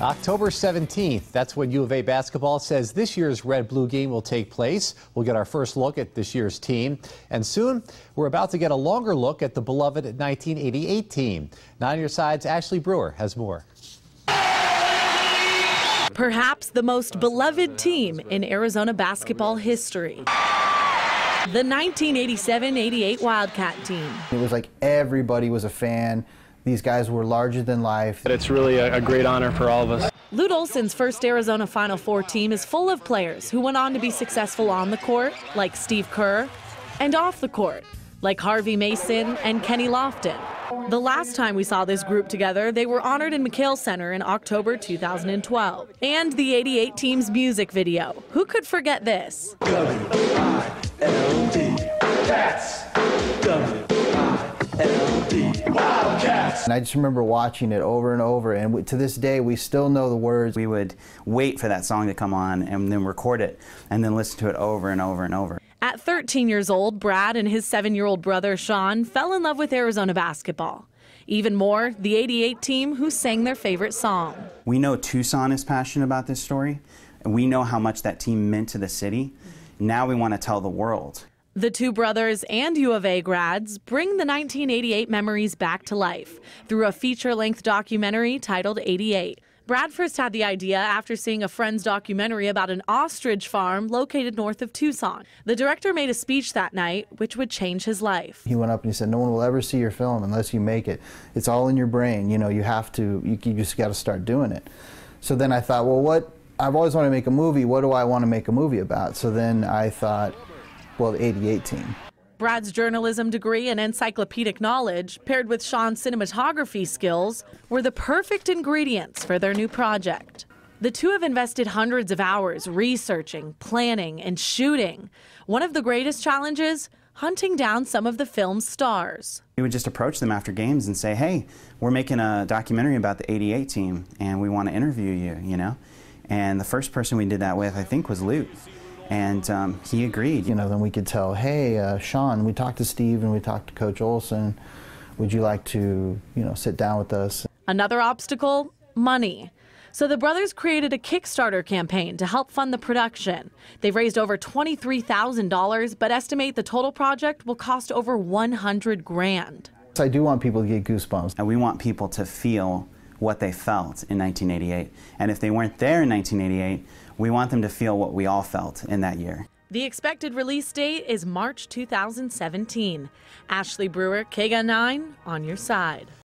October 17th, that's when U of A basketball says this year's Red-Blue game will take place. We'll get our first look at this year's team. And soon, we're about to get a longer look at the beloved 1988 team. Now on your side's Ashley Brewer has more. Perhaps the most beloved team in Arizona basketball history. The 1987-88 Wildcat team. It was like everybody was a fan. These guys were larger than life. It's really a great honor for all of us. Lute Olson's first Arizona Final Four team is full of players who went on to be successful on the court, like Steve Kerr, and off the court, like Harvey Mason and Kenny Lofton. The last time we saw this group together, they were honored in McHale Center in October 2012. And the 88 team's music video. Who could forget this? W-I-L-D, Cats. W-I-L-D, Wildcats. And I just remember watching it over and over, and to this day we still know the words. We would wait for that song to come on and then record it and then listen to it over and over and over. At 13 years old, Brad and his 7-year-old brother Sean fell in love with Arizona basketball. Even more, the 88 team who sang their favorite song. We know Tucson is passionate about this story, and we know how much that team meant to the city. Now we want to tell the world. The two brothers and U of A grads bring the 1988 memories back to life through a feature-length documentary titled 88. Brad first had the idea after seeing a friend's documentary about an ostrich farm located north of Tucson. The director made a speech that night, which would change his life. He went up and he said, "No one will ever see your film unless you make it. It's all in your brain. You know, you have to, you just got to start doing it." So then I thought, well, I've always wanted to make a movie. What do I want to make a movie about? So then I thought, well, the 88 team. Brad's journalism degree and encyclopedic knowledge, paired with Sean's cinematography skills, were the perfect ingredients for their new project. The two have invested hundreds of hours researching, planning, and shooting. One of the greatest challenges, hunting down some of the film's stars. We would just approach them after games and say, "Hey, we're making a documentary about the 88 team, and we want to interview you, you know?" And the first person we did that with, I think, was Lute. And he agreed. You know, then we could tell, hey, Sean, we talked to Steve and we talked to Coach Olson. Would you like to, sit down with us? Another obstacle, money. So the brothers created a Kickstarter campaign to help fund the production. They've raised over $23,000, but estimate the total project will cost over $100,000. I do want people to get goosebumps. And we want people to feel what they felt in 1988. And if they weren't there in 1988, we want them to feel what we all felt in that year. The expected release date is March 2017. Ashley Brewer, KGUN-9, on your side.